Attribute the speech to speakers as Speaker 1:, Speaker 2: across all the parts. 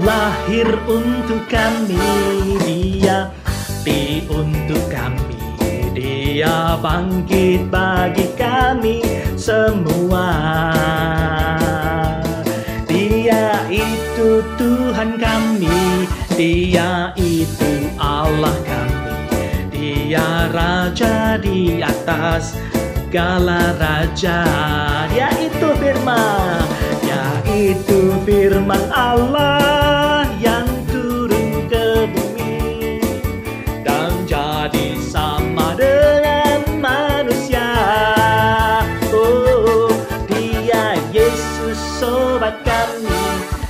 Speaker 1: lahir untuk kami, Dia mati untuk kami, Dia bangkit bagi kami semua. Dia itu Tuhan kami, Dia itu Allah kami, Dia Raja di atas segala raja. Dia itu firman, Dia itu firman Allah yang turun ke bumi dan jadi sama dengan manusia. Oh, Dia Yesus sobat kami,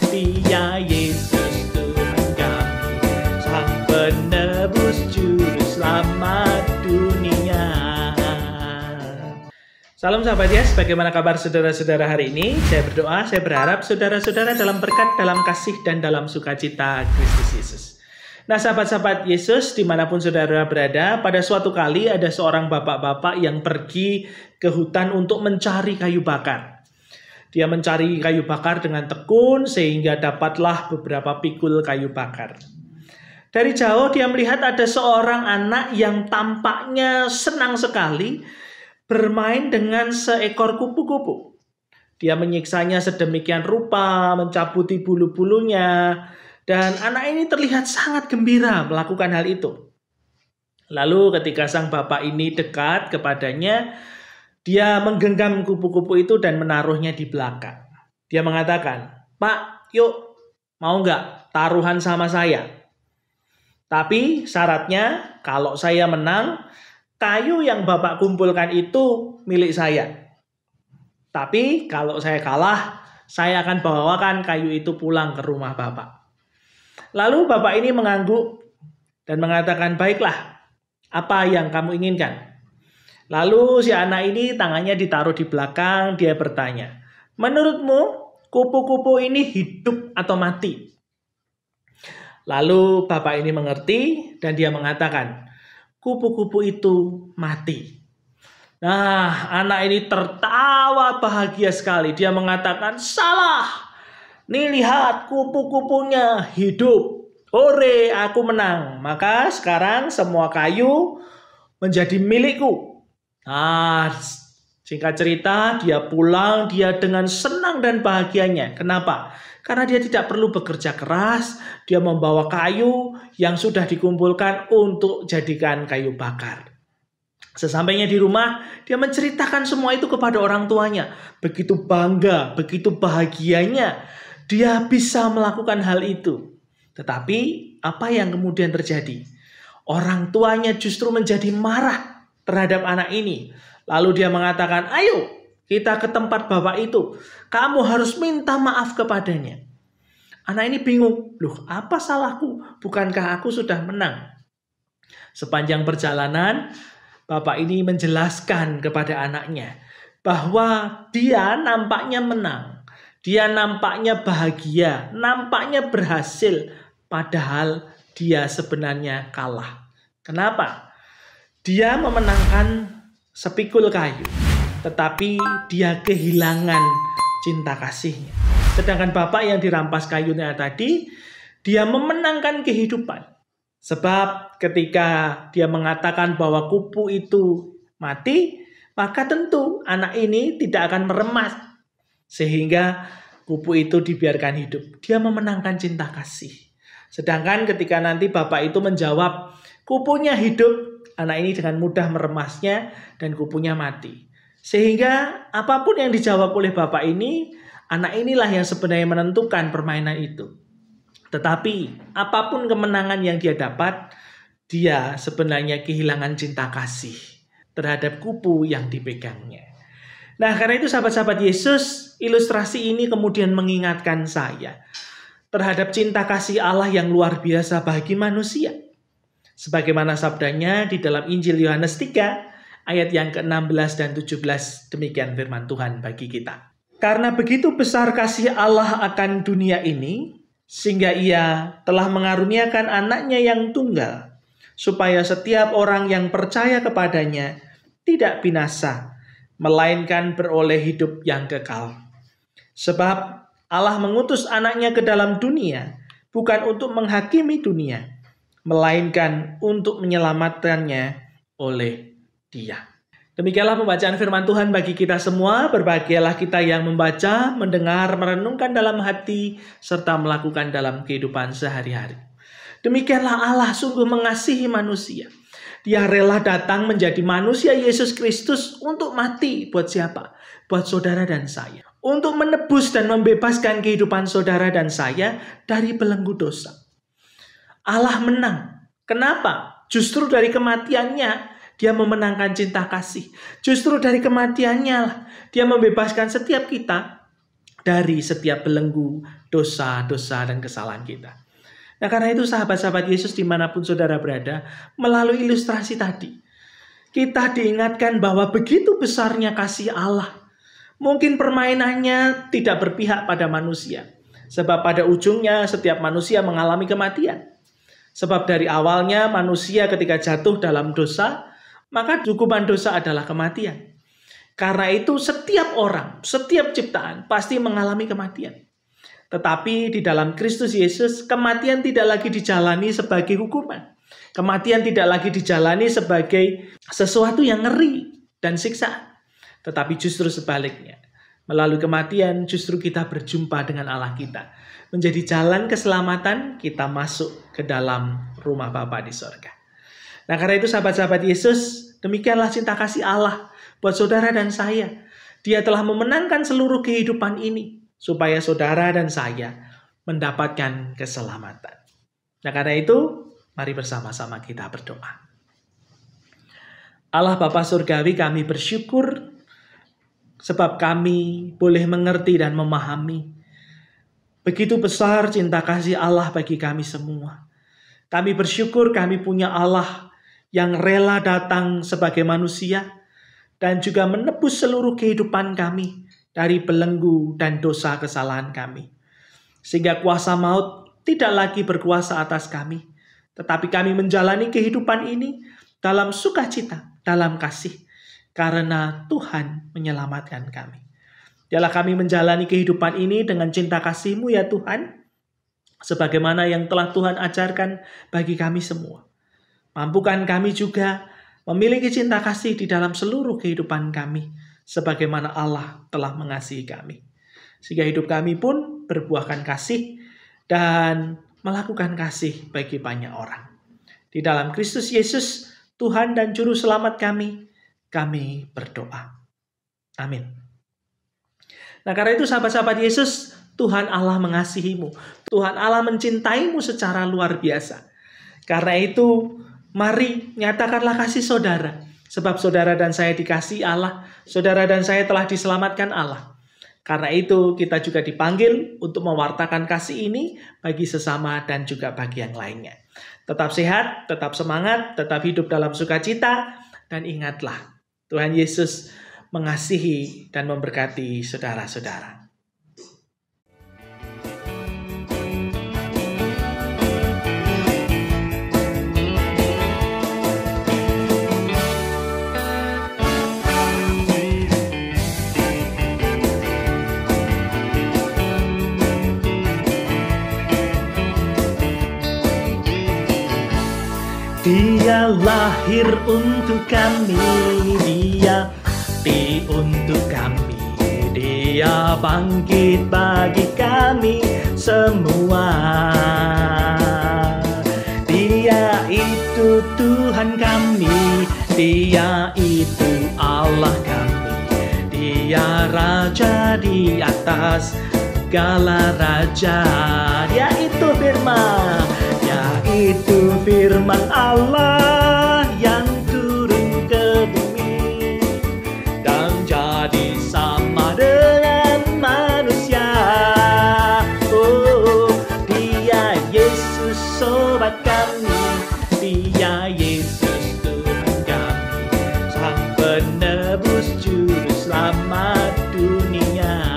Speaker 1: Dia Yesus Tuhan kami, Sang penebus juru selamat dunia. Salam sahabat Yes, bagaimana kabar saudara-saudara hari ini? Saya berdoa, saya berharap saudara-saudara dalam berkat, dalam kasih, dan dalam sukacita Kristus Yesus. Nah sahabat-sahabat Yesus, dimanapun saudara berada, pada suatu kali ada seorang bapak-bapak yang pergi ke hutan untuk mencari kayu bakar. Dia mencari kayu bakar dengan tekun sehingga dapatlah beberapa pikul kayu bakar. Dari jauh dia melihat ada seorang anak yang tampaknya senang sekali bermain dengan seekor kupu-kupu. Dia menyiksanya sedemikian rupa, mencabuti bulu-bulunya, dan anak ini terlihat sangat gembira melakukan hal itu. Lalu ketika sang bapak ini dekat kepadanya, dia menggenggam kupu-kupu itu dan menaruhnya di belakang. Dia mengatakan, "Pak, yuk, mau nggak taruhan sama saya? Tapi syaratnya kalau saya menang, kayu yang Bapak kumpulkan itu milik saya. Tapi kalau saya kalah, saya akan bawakan kayu itu pulang ke rumah Bapak." Lalu Bapak ini mengangguk dan mengatakan, "Baiklah, apa yang kamu inginkan?" Lalu si anak ini tangannya ditaruh di belakang, dia bertanya, "Menurutmu kupu-kupu ini hidup atau mati?" Lalu Bapak ini mengerti dan dia mengatakan, "Kupu-kupu itu mati." Nah, anak ini tertawa bahagia sekali. Dia mengatakan, "Salah. Nih lihat, kupu-kupunya hidup. Hore, aku menang. Maka sekarang semua kayu menjadi milikku." Nah, singkat cerita, dia pulang, dia dengan senang dan bahagianya. Kenapa? Karena dia tidak perlu bekerja keras, dia membawa kayu yang sudah dikumpulkan untuk jadikan kayu bakar. Sesampainya di rumah, dia menceritakan semua itu kepada orang tuanya. Begitu bangga, begitu bahagianya, dia bisa melakukan hal itu. Tetapi, apa yang kemudian terjadi? Orang tuanya justru menjadi marah terhadap anak ini. Lalu dia mengatakan, "Ayo, kita ke tempat bapak itu. Kamu harus minta maaf kepadanya." Anak ini bingung. "Loh, apa salahku? Bukankah aku sudah menang?" Sepanjang perjalanan, bapak ini menjelaskan kepada anaknya bahwa dia nampaknya menang. Dia nampaknya bahagia, nampaknya berhasil. Padahal dia sebenarnya kalah. Kenapa? Dia memenangkan sepikul kayu, tetapi dia kehilangan cinta kasihnya. Sedangkan bapak yang dirampas kayunya tadi, dia memenangkan kehidupan. Sebab ketika dia mengatakan bahwa kupu itu mati, maka tentu anak ini tidak akan meremas. Sehingga kupu itu dibiarkan hidup. Dia memenangkan cinta kasih. Sedangkan ketika nanti bapak itu menjawab, kupunya hidup, anak ini dengan mudah meremasnya dan kupunya mati. Sehingga apapun yang dijawab oleh bapak ini, anak inilah yang sebenarnya menentukan permainan itu. Tetapi apapun kemenangan yang dia dapat, dia sebenarnya kehilangan cinta kasih terhadap kupu yang dipegangnya. Nah, karena itu sahabat-sahabat Yesus, ilustrasi ini kemudian mengingatkan saya terhadap cinta kasih Allah yang luar biasa bagi manusia. Sebagaimana sabdanya di dalam Injil Yohanes 3 ayat yang ke-16 dan 17, demikian firman Tuhan bagi kita. "Karena begitu besar kasih Allah akan dunia ini, sehingga ia telah mengaruniakan anaknya yang tunggal, supaya setiap orang yang percaya kepadanya tidak binasa, melainkan beroleh hidup yang kekal. Sebab Allah mengutus anaknya ke dalam dunia bukan untuk menghakimi dunia, melainkan untuk menyelamatkannya oleh Dia. Demikianlah pembacaan firman Tuhan bagi kita semua. Berbahagialah kita yang membaca, mendengar, merenungkan dalam hati, serta melakukan dalam kehidupan sehari-hari. Demikianlah Allah sungguh mengasihi manusia. Dia rela datang menjadi manusia Yesus Kristus untuk mati buat siapa? Buat saudara dan saya. Untuk menebus dan membebaskan kehidupan saudara dan saya dari belenggu dosa. Allah menang. Kenapa? Justru dari kematiannya Dia memenangkan cinta kasih. Justru dari kematiannya lah Dia membebaskan setiap kita dari setiap belenggu dosa-dosa dan kesalahan kita. Nah, karena itu sahabat-sahabat Yesus dimanapun saudara berada, melalui ilustrasi tadi, kita diingatkan bahwa begitu besarnya kasih Allah. Mungkin permainannya tidak berpihak pada manusia. Sebab pada ujungnya setiap manusia mengalami kematian. Sebab dari awalnya manusia ketika jatuh dalam dosa, maka hukuman dosa adalah kematian. Karena itu setiap orang, setiap ciptaan pasti mengalami kematian. Tetapi di dalam Kristus Yesus, kematian tidak lagi dijalani sebagai hukuman. Kematian tidak lagi dijalani sebagai sesuatu yang ngeri dan siksaan. Tetapi justru sebaliknya. Melalui kematian justru kita berjumpa dengan Allah kita. Menjadi jalan keselamatan kita masuk ke dalam rumah Bapa di sorga. Nah, karena itu sahabat-sahabat Yesus, demikianlah cinta kasih Allah buat saudara dan saya. Dia telah memenangkan seluruh kehidupan ini supaya saudara dan saya mendapatkan keselamatan. Nah, karena itu mari bersama-sama kita berdoa. Allah Bapa Surgawi, kami bersyukur sebab kami boleh mengerti dan memahami begitu besar cinta kasih Allah bagi kami semua. Kami bersyukur kami punya Allah yang rela datang sebagai manusia dan juga menebus seluruh kehidupan kami dari belenggu dan dosa kesalahan kami. Sehingga kuasa maut tidak lagi berkuasa atas kami, tetapi kami menjalani kehidupan ini dalam sukacita, dalam kasih, karena Tuhan menyelamatkan kami. Biarlah kami menjalani kehidupan ini dengan cinta kasih-Mu ya Tuhan, sebagaimana yang telah Tuhan ajarkan bagi kami semua. Mampukan kami juga memiliki cinta kasih di dalam seluruh kehidupan kami, sebagaimana Allah telah mengasihi kami. Sehingga hidup kami pun berbuahkan kasih dan melakukan kasih bagi banyak orang. Di dalam Kristus Yesus, Tuhan dan Juru Selamat kami berdoa. Amin. Nah, karena itu sahabat-sahabat Yesus, Tuhan Allah mengasihimu. Tuhan Allah mencintaimu secara luar biasa. Karena itu, mari nyatakanlah kasih saudara. Sebab saudara dan saya dikasihi Allah. Saudara dan saya telah diselamatkan Allah. Karena itu kita juga dipanggil untuk mewartakan kasih ini bagi sesama dan juga bagi yang lainnya. Tetap sehat, tetap semangat, tetap hidup dalam sukacita. Dan ingatlah, Tuhan Yesus mengasihi dan memberkati saudara-saudara. Dia lahir untuk kami, Dia mati untuk kami, Dia bangkit bagi kami semua. Dia itu Tuhan kami, Dia itu Allah kami, Dia Raja di atas segala raja. Dia itu firman, itu firman Allah yang turun ke bumi dan jadi sama dengan manusia. Oh, Dia Yesus sobat kami, Dia Yesus Tuhan kami, Sang penebus juru selamat dunia.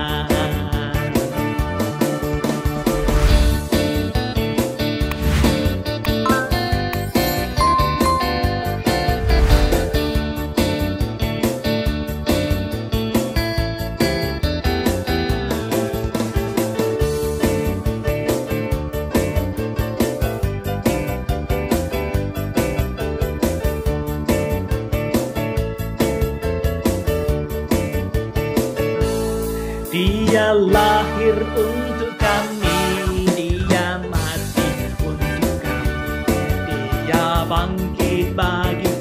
Speaker 1: Untuk kami dia mati, untuk kami dia bangkit bagi